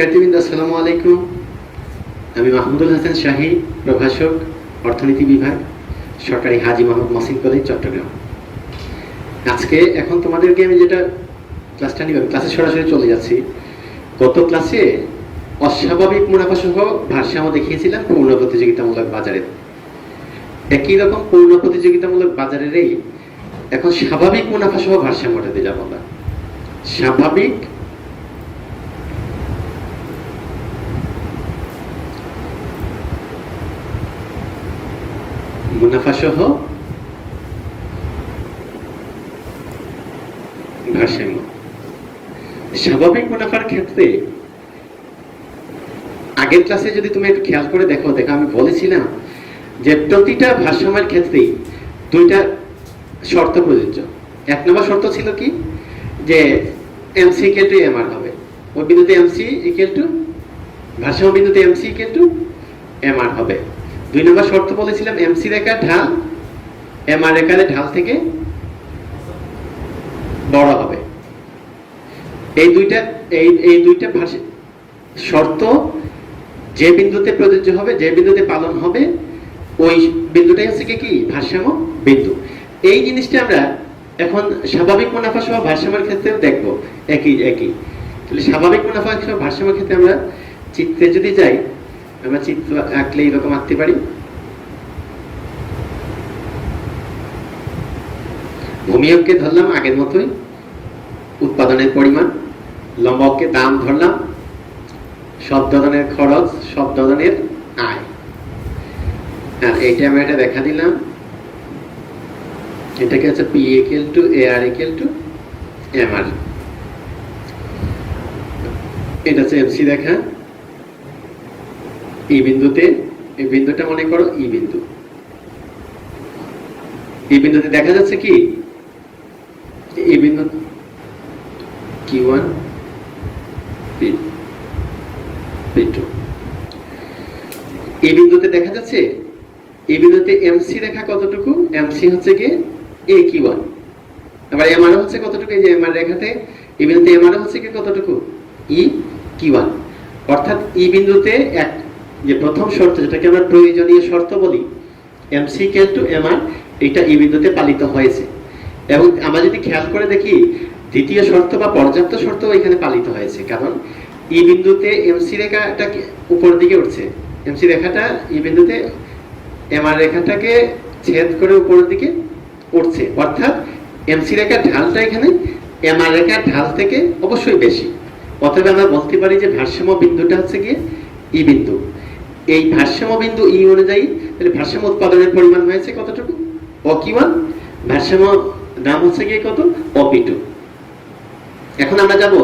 শিক্ষার্থীবৃন্দ আসসালামু আলাইকুম। আমি মাহমুদুল হাসান শাহী, প্রভাষক, অর্থনীতি বিভাগ, সরকারি হাজী মোহাম্মদ মহসিন কলেজ, চট্টগ্রাম। আজকে এখন তোমাদেরকে আমি যেটা ক্লাসটা নিব, ক্লাসে সরাসরি চলে যাচ্ছি। গত ক্লাসে অস্বাভাবিক মুনাফা সহ ভারসাম্য দেখিয়েছিলাম পূর্ণ প্রতিযোগিতামূলক বাজারের। একই রকম পূর্ণ প্রতিযোগিতামূলক বাজারেরই এখন স্বাভাবিক মুনাফা সহ ভারসাম্যটাতে যাব আমরা। স্বাভাবিক মুনাফা সহ ভারসাম্য। স্বাভাবিক মুনাফার ক্ষেত্রে আগের ক্লাসে যদি তুমি একটু খেয়াল করে দেখো আমি বলেছিলাম যে প্রতিটা ভারসাম্যের ক্ষেত্রেই দুইটা শর্ত প্রযোজ্য। এক নম্বর শর্ত ছিল কি, যে এমসি ইকুয়াল টু এমআর হবে, ওই বিন্দুতে এমসি ইকুয়াল টু ভারসাম্য বিন্দুতে এমসি ইকুয়াল টু এমআর হবে। দুই নম্বর শর্ত বলেছিলাম এমসি রেখার ঢাল এমআর রেখার ঢাল থেকে বড় হবে। এই দুইটা শর্ত যে বিন্দুতে প্রযোজ্য হবে, যে বিন্দুতে পালন হবে, ওই বিন্দুটাই হচ্ছে কি ভারসাম্য বিন্দু। এই জিনিসটা আমরা এখন স্বাভাবিক মুনাফা সহ ভারসাম্যের ক্ষেত্রেও দেখবো একই। তাহলে স্বাভাবিক মুনাফা সহ ভারসাম্যের ক্ষেত্রে আমরা চিত্রে যদি যাই, আমরা চিত্র আঁকলে এরকম আঁকতে পারি। ভূমিয়ককে ধরলাম আগের মতোই, উৎপাদনের পরিমাণ, লম্বককে দাম ধরলাম, শব্দদানের খরচ, শব্দদানের আয়। আর এইটা আমরা এটা দেখা দিলাম, এটাকে হচ্ছে P equal to AR equal to MR. এটা হচ্ছে এমসি রেখা। এই বিন্দুটা মনে করো ই বিন্দু। এই বিন্দুতে দেখা যাচ্ছে কি, এই বিন্দু Q1 P2। এই বিন্দুতে দেখা যাচ্ছে, এই বিন্দুতে এমসি রেখা কতটুকু, এমসি হচ্ছে কি এ Q1, আবার এমআর হচ্ছে কতটুকু, এই যে এমআর রেখাতে এই বিন্দুতে এমআর হচ্ছে কি কতটুকু ই Q1। অর্থাৎ এই বিন্দুতে এক যে প্রথম শর্ত, যেটাকে আমরা প্রয়োজনীয় শর্ত বলি, এমসি ইকুয়াল টু এমআর, এটা এই বিন্দুতে পালিত হয়েছে। এবং আমরা যদি খেয়াল করে দেখি, দ্বিতীয় শর্ত বা পর্যাপ্ত শর্ত এখানে পালিত হয়েছে। কারণ এই বিন্দুতে এমসি রেখাটা উপরের দিকে উঠছে, এমসি রেখাটা এই বিন্দুতে এমআর রেখাটাকে ছেদ করে উপরের দিকে উঠছে। অর্থাৎ এমসি রেখার ঢালটা এখানে এমআর রেখার ঢাল থেকে অবশ্যই বেশি। অতএব আমরা বলতে পারি যে ভারসাম্য বিন্দুটা হচ্ছে গিয়ে ই বিন্দু। এই ভারসাম্য বিন্দু ই অনুযায়ী তাহলে ভারসাম্য উৎপাদনের পরিমাণ হয়েছে কতটুকু, Q1, ভারসাম্য দাম হচ্ছে গিয়ে কত, P2। এখন আমরা যাব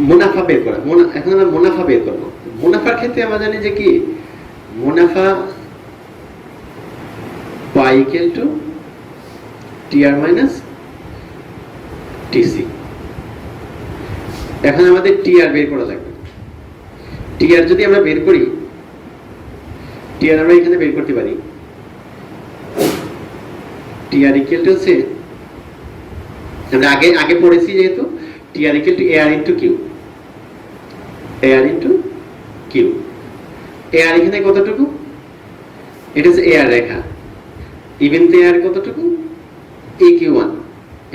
মুনাফা বের করা। এখন আমরা মুনাফা বের করব। মুনাফার ক্ষেত্রে আমরা জানি যে কি, মুনাফা pi equal to TR minus TC. এখন আমাদের টিআর বের করা লাগবে। টিআর যদি আমরা বের করি, টিআর আমরা এখানে বের করতে পারি। টিআর ইকুয়াল টু হচ্ছে, আমরা আগে পড়েছি যেহেতু, TR equal to AR into Q. AR into Q. AR এখানে কতটুকু, এটা হচ্ছে এআর রেখা। ইভেন তো এআর কতটুকু, Q1।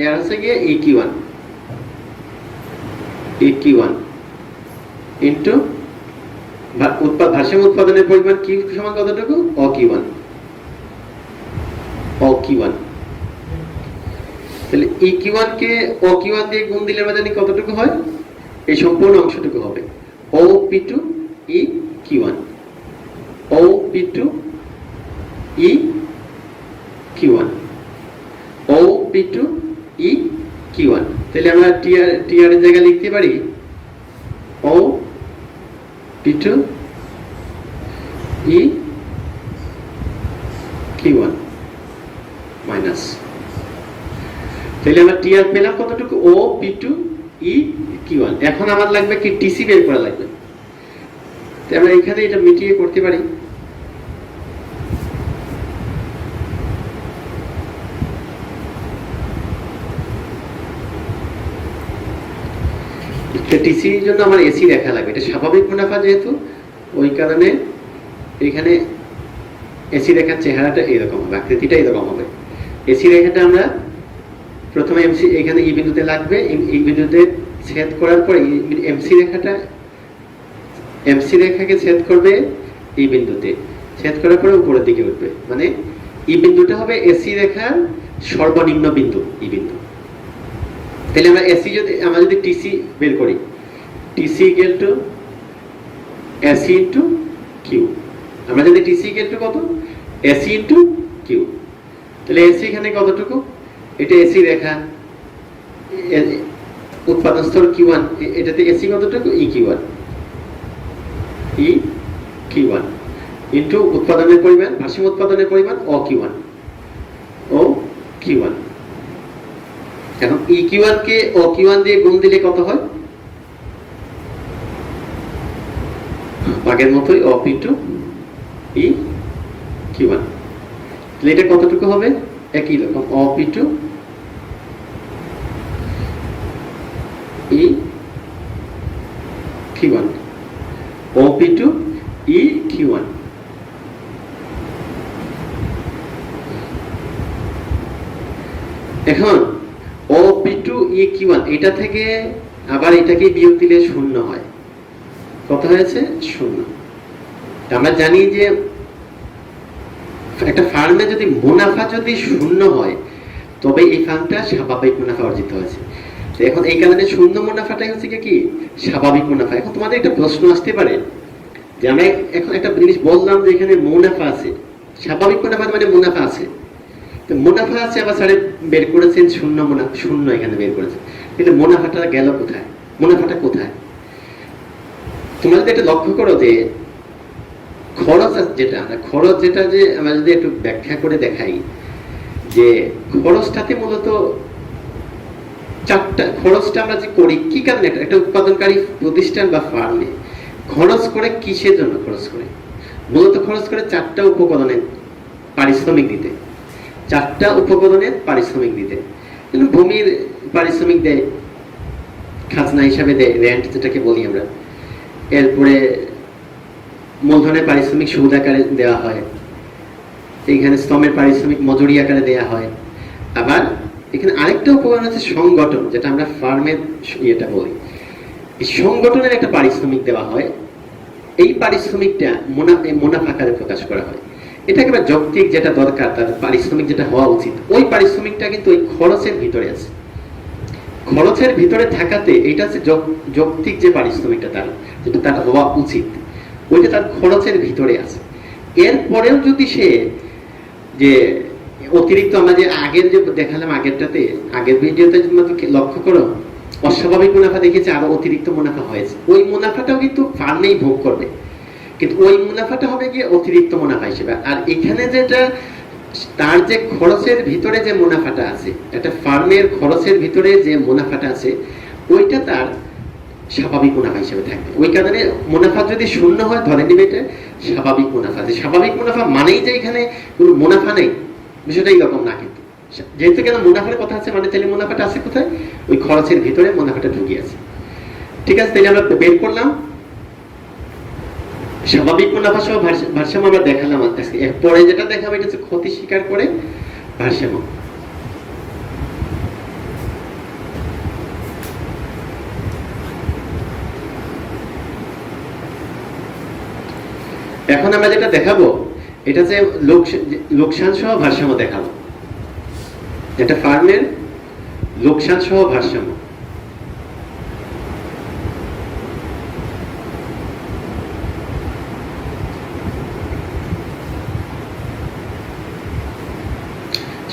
এআর হচ্ছে গিয়ে Q1 ইনটু ভারসাম্য উৎপাদনের পরিমাণ কি সমান কতটুকু, Q1। তাহলে Q1 কে Q1 দিয়ে গুণ দিলে আমরা জানি কতটুকু হয়, এই সম্পূর্ণ অংশটুকু হবে P2 Q1, P2 Q1, P2 Q1। তাহলে আমরা টিআর এর জায়গায় লিখতে পারি P2 Q1 মাইনাস। তাহলে আমরা টিআর পেলাম কতটুকু, P2 Q1। এখন আমার লাগবে কি, টিসি বের করা লাগবে। তাই আমরা এখানে এটা মিটিয়ে করতে পারি। টিসির জন্য আমার এসি রেখা লাগবে, এটা স্বাভাবিক মুনাফা যেহেতু, ওই কারণে এখানে এসি রেখার চেহারাটা এরকম হবে, আকৃতিটা এরকম হবে। এসি রেখাটা আমরা প্রথমে এমসি এখানে ই বিন্দুতে লাগবে, এই বিন্দুতে ছেদ করার পর এমসি রেখাকে ছেদ করবে এই বিন্দুতে, ছেদ করার পরে উপরের দিকে উঠবে, মানে এই বিন্দুটা হবে এসি রেখার সর্বনিম্ন বিন্দু, এই বিন্দু। তাহলে আমরা যদি টিসি বের করি, TC equal to AC into Q, আমরা যদি টিসি ইকুয়াল টু কত, এসি ইনটু কিউ, তাহলে এসি এখানে কতটুকু, এটা এসি রেখা, উৎপাদন স্তর কিউ1, এটাতে এসি কতটুকু, ই কিউ1 ইনটু উৎপাদনের পরিমাণ, ভারসাম্য উৎপাদনের পরিমাণ ও কিউ1। এখন ই কিউ1 কে ও কিউ1 দিয়ে গুণ দিলে কত হয়, আগের মতোই ও পি টু ই কিউ1, তাহলে এটা কতটুকু হবে, একই রকম ও পি টু ই কিউ1, ও পি টু ই কিউ1। এখন ও পি টু ই কিউ1, এটা থেকে আবার এটাকে বিয়োগ দিলে শূন্য হয়, কত হয়েছে, শূন্য। আমরা জানি যে একটা ফার্মে যদি মুনাফা যদি শূন্য হয় তবে এই ফার্মটা স্বাভাবিক মুনাফা অর্জিত হয়েছে। এখন এই কারণে শূন্য মুনাফাটাই হচ্ছে কি স্বাভাবিক মুনাফা। এখন তোমাদের একটা প্রশ্ন আসতে পারে যে আমরা এখন একটা জিনিস বললাম যে এখানে মুনাফা আছে, স্বাভাবিক মুনাফা মানে মুনাফা আছে, তো মুনাফা আছে, আবার স্যারে বের করেছেন শূন্য এখানে বের করেছেন, কিন্তু মুনাফাটা গেল কোথায়, মুনাফাটা কোথায়? তোমরা যদি এটা লক্ষ্য করো যে খরচ যেটা যে আমরা যদি একটু ব্যাখ্যা করে দেখাই, যে খরচটাতে মূলত চারটা, খরচটা আমরা যে করি কি কারণে, একটা উৎপাদনকারী প্রতিষ্ঠান বা ফার্মে খরচ করে কিসের জন্য খরচ করে, মূলত খরচ করে চারটা উপকরণের পারিশ্রমিক দিতে, ভূমির পারিশ্রমিক দেয়, খাজনা হিসাবে দেয়, রেন্ট যেটাকে বলি আমরা, এরপরে মূলধনের পারিশ্রমিক সুদ আকারে দেওয়া হয়, এইখানে শ্রমের পারিশ্রমিক মজুরি আকারে দেওয়া হয়। আবার এখানে আরেকটা উপকরণ আছে সংগঠন, যেটা আমরা ফার্মের ইয়েটা বলি, এই সংগঠনের একটা পারিশ্রমিক দেওয়া হয়, এই পারিশ্রমিকটা মুনাফা আকারে প্রকাশ করা হয়। এটা একেবারে যৌক্তিক, যেটা দরকার তার পারিশ্রমিক যেটা হওয়া উচিত, ওই পারিশ্রমিকটা কিন্তু ওই খরচের ভিতরে আছে, খরচের ভিতরে থাকাতে এইটা হচ্ছে যৌক্তিক যে পারিশ্রমিকটা তার, যেটা তার হওয়া উচিত, ওইটা তার খরচের ভিতরে আছে। এরপরেও যদি সে যে অতিরিক্ত, আমরা যে আগের যে দেখালাম আগের ভিডিওতে লক্ষ্য করো, অস্বাভাবিক মুনাফা দেখেছে, আরো অতিরিক্ত মুনাফা হয়েছে, ওই মুনাফাটাও কিন্তু ফার্মেই ভোগ করবে, কিন্তু ওই মুনাফাটা হবে গিয়ে অতিরিক্ত মুনাফা হিসেবে। আর এখানে যেটা তার যে খরচের ভিতরে যে মুনাফাটা আছে, একটা ফার্মের খরচের ভিতরে যে মুনাফাটা আছে, ওইটা তার স্বাভাবিক মুনাফা হিসেবে থাকবে। ওই কারণে মুনাফা যদি শূন্য হয় ধরে নিবে এটা স্বাভাবিক মুনাফা। যে স্বাভাবিক মুনাফা মানেই যে এখানে কোনো মুনাফা নেই, বিষয়টা এইরকম না। কিন্তু যেহেতু কেন মুনাফার কথা আছে, মানে তাহলে মুনাফাটা আছে কোথায়, ওই খরচের ভিতরে মুনাফাটা ঢুকে আছে। ঠিক আছে, তাহলে আমরা বের করলাম স্বাভাবিক মুনাফা সহ ভারসাম্য আমরা দেখালাম। পরে যেটা দেখাবো এটা হচ্ছে ক্ষতি স্বীকার করে ভারসাম্য। এখন আমরা যেটা দেখাবো এটা হচ্ছে লোকসান সহ ভারসাম্য দেখাবো, এটা ফার্মের লোকসান সহ ভারসাম্য।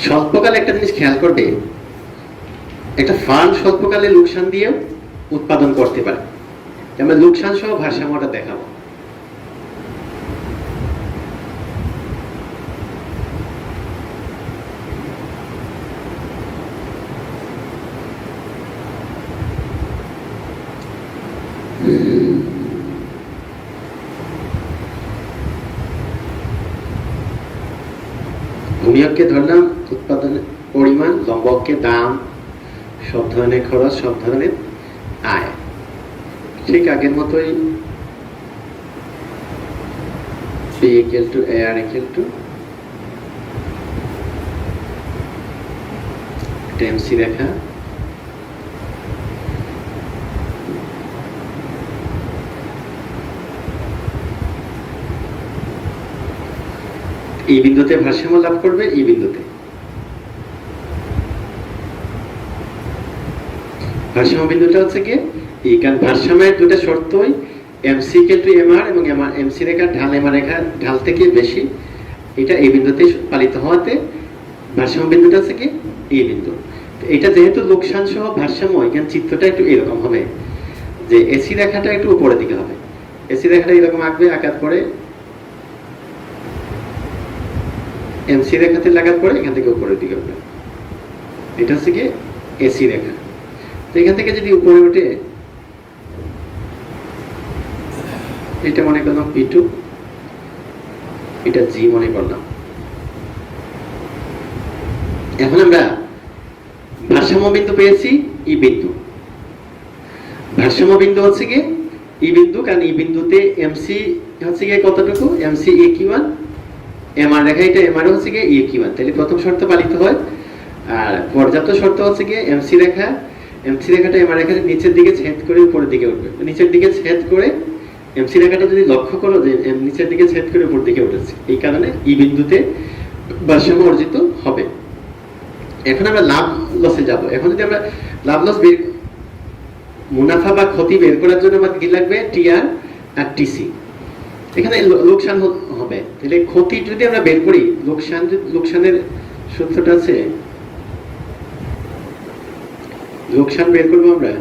স্বল্পকালে একটা জিনিস খেয়াল করবে, একটা ফার্ম স্বল্পকালে লোকসান দিয়েও উৎপাদন করতে পারে। আমরা লোকসান সহ ভারসাম্যটা দেখাবো। ভূমিয়ককে ধরলাম উৎপাদনের পরিমাণ, লম্বককে দাম, সব ধরনের খরচ, সব ধরনের আয়। ঠিক আগের মতোই P equal to AR equal to MC রেখা, এই বিন্দুতে ভারসাম্য লাভ করবে, এই বিন্দুতে ভারসাম্য বিন্দুটা হচ্ছে কি এই, কারণ ভারসাম্যের দুটো শর্তই MC equal to MR এবং MC রেখার ঢাল MR রেখার ঢাল থেকে বেশি, এটা এই বিন্দুতে পালিত হওয়াতে ভারসাম্য বিন্দুটা হচ্ছে কি এই বিন্দু। এটা যেহেতু লোকসান সহ ভারসাম্য, এখানে চিত্রটা একটু এরকম হবে যে এসি রেখাটা একটু উপরের দিকে হবে, এসি রেখাটা এরকম আঁকবে, আঘাত করে MC রেখাতে লাগাত করে এখান থেকে উপরের দিকে উঠবে, এটা হচ্ছে কি এসি রেখা। তো এখান থেকে যদি উপরে উঠে, এটা মনে করলাম P2, এটা G মনে করলাম। এখন আমরা ভারসাম্য বিন্দু পেয়েছি ই বিন্দু, ভারসাম্য বিন্দু হচ্ছে কি ই বিন্দু, কারণ এই বিন্দুতে MC হচ্ছে কি কতটুকু, MC AQ1, MR রেখা এটা MR হচ্ছে কি AQ1, তাহলে প্রথম শর্ত পালিত হয়। আর পর্যাপ্ত শর্ত হচ্ছে কি MC রেখাটা MR রেখার নিচের দিকে ছেদ করে উপরের দিকে উঠবে, নিচের দিকে ছেদ করে MC রেখাটা যদি লক্ষ্য করো যে নিচের দিকে ছেদ করে উপর দিকে উঠেছে, এই কারণে ই বিন্দুতে ভারসাম্য অর্জিত হবে। এখন আমরা লাভ লসে যাব। এখন যদি আমরা লাভ লস বের, মুনাফা বা ক্ষতি বের করার জন্য আমাদের কি লাগবে, টিআর আর টিসি। এখানে লোকসান হবে, তাহলে ক্ষতি যদি আমরা বের করি, লোকসানের সূত্রটা আছে, লোকসান বের করবো আমরা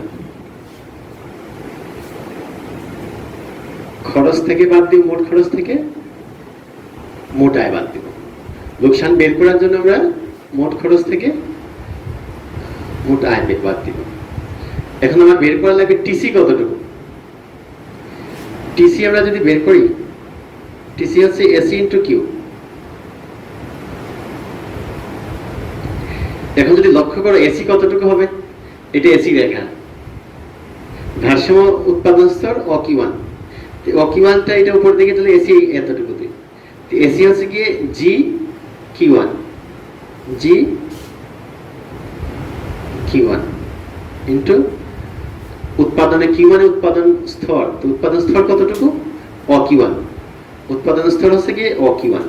খরচ থেকে বাদ দিব, মোট খরচ থেকে মোট আয় বাদ দিব। লোকসান বের করার জন্য আমরা মোট খরচ থেকে মোট আয় বাদ দিব। এখন আমার বের করা লাগবে টিসি কতটুকু। টিসি আমরা যদি বের করি, টিসি হচ্ছে এসি ইন্টু কিউ। এখন যদি লক্ষ্য করো এসি কতটুকু হবে, এটা এসি রেখা, ভারসাম্য উৎপাদন স্তর অকিওয়ান, অকিওয়ানটা এটা উপর দিকে চলে, এসি এতটুকুতে, এসি হচ্ছে গিয়ে জি কিওয়ান, জি কিওয়ান ইন্টু উৎপাদনে কি মানে উৎপাদন স্তর, তো উৎপাদন স্তর কতটুকু, অকিওয়ান, উৎপাদন স্তর হচ্ছে গিয়ে অকিওয়ান।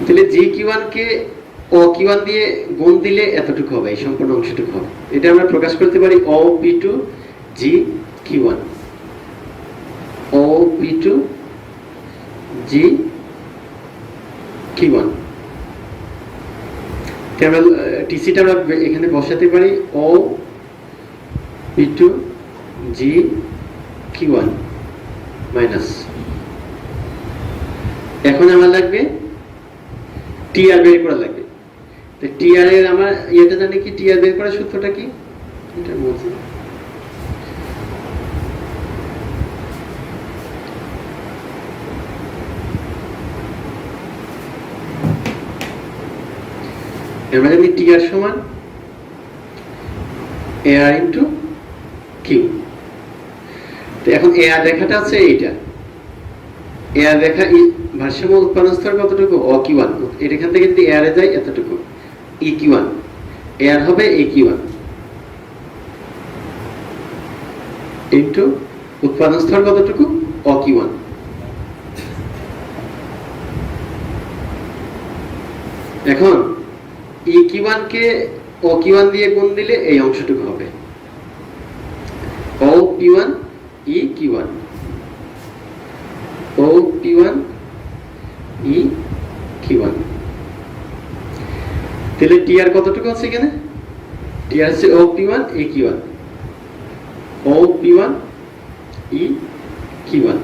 তাহলে জি কিওয়ান কে অকিওয়ান দিয়ে গুণ দিলে এতটুকু হবে, এই সম্পূর্ণ অংশটুকু হবে। এটা আমরা প্রকাশ করতে পারি ও P2 জি কিওয়ান, ও P2 জি কিওয়ান। আমরা টিসিটা আমরা এখানে বসাতে পারি ও P2 জি কিওয়ান মাইনাস। এখন আমার লাগবে টিআর বের করা লাগবে। তো টিআর এর আমরা এটা জানি কি, টিআর বের করার সূত্রটা কি, এটা বলছি আমরা জানি টিআর সমান এআর ইন্টু কিউ। তো এখন এআর রেখাটা আছে এইটা, এআর রেখা ভারসাম্য উৎপাদন স্তর কতটুকু, অকিওয়ান, এখান থেকে যদি এআর এ যায় এতটুকু, ইকিওয়ান, এআর হবে ইকিওয়ান ইন্টু উৎপাদন স্তর কতটুকু, অকিওয়ান। এখন ইকিওয়ান কে অকিওয়ান দিয়ে গুণ দিলে এই অংশটুকু হবে ও P1 ই কিওয়ান, ও P1 ই কিওয়ান। তাহলে টিআর কতটুকু আছে এখানে, টিআর আছে ও P1 ই কিওয়ান, ও P1 ই কিওয়ান।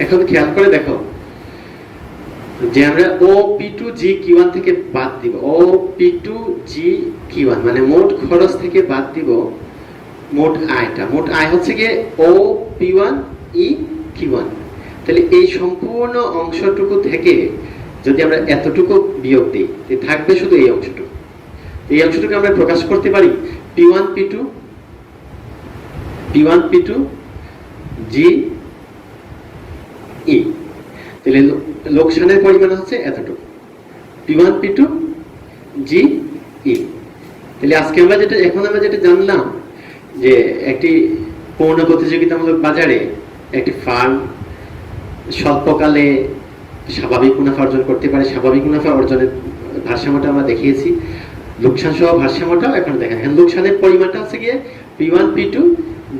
এখন খেয়াল করে দেখো যে আমরা ও P2 জি কিওয়ান থেকে বাদ দিব, ও P2 জি কিওয়ান মানে মোট খরচ থেকে বাদ দিব মোট আয়টা, মোট আয় হচ্ছে গিয়ে ও P1 ই কিওয়ান। তাহলে এই সম্পূর্ণ অংশটুকু থেকে যদি আমরা এতটুকু বিয়োগ দিই, থাকবে শুধু এই অংশটুকু। এই অংশটুকু আমরা প্রকাশ করতে পারি P1 P2 P1 P2 G E। তাহলে লোকসানের পরিমাণ হচ্ছে এতটুকু P1 P2 G E। তাহলে আজকে আমরা যেটা জানলাম যে একটি পূর্ণ প্রতিযোগিতামূলক বাজারে একটি ফার্ম স্বল্পকালে স্বাভাবিক মুনাফা অর্জন করতে পারে। স্বাভাবিক মুনাফা অর্জনের ভারসাম্যটা আমরা দেখিয়েছি, লোকসান সহ ভারসাম্যটাও এখন দেখেন। এখন লোকসানের পরিমাণটা হচ্ছে গিয়ে P1 P2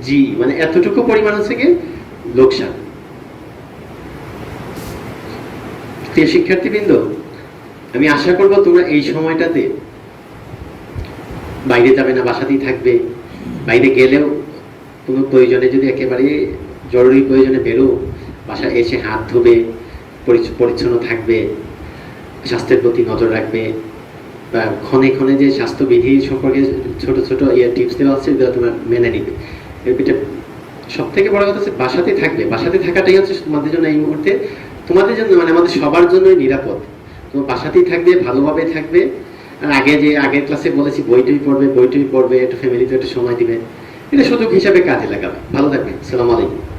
G, মানে এতটুকু পরিমাণ হচ্ছে গিয়ে লোকসান। প্রিয় শিক্ষার্থীবৃন্দ, আমি আশা করব তোমরা এই সময়টাতে বাইরে যাবে না, বাসাতেই থাকবে। বাইরে গেলেও কোনো প্রয়োজনে যদি একেবারে জরুরি প্রয়োজনে বেরো, বাসায় এসে হাত ধুবে, পরিচ্ছন্ন থাকবে, স্বাস্থ্যের প্রতি নজর রাখবে, বা ক্ষণে ক্ষণে যে স্বাস্থ্যবিধি সম্পর্কে ছোট ছোট টিপস দেওয়া আছে এগুলো তোমার মেনে নিবে। এটা সব থেকে বড় কথা হচ্ছে বাসাতে থাকবে। বাসাতে থাকাটাই হচ্ছে তোমাদের জন্য এই মুহূর্তে, তোমাদের জন্য মানে আমাদের সবার জন্যই নিরাপদ। তোমার বাসাতেই থাকবে, ভালোভাবে থাকবে। আর আগের ক্লাসে বলেছি বইটই পড়বে, একটু ফ্যামিলিতে একটু সময় দিবে। এটা সুযোগ হিসাবে কাজে লাগাবে। ভালো থাকবে। আসসালামু আলাইকুম।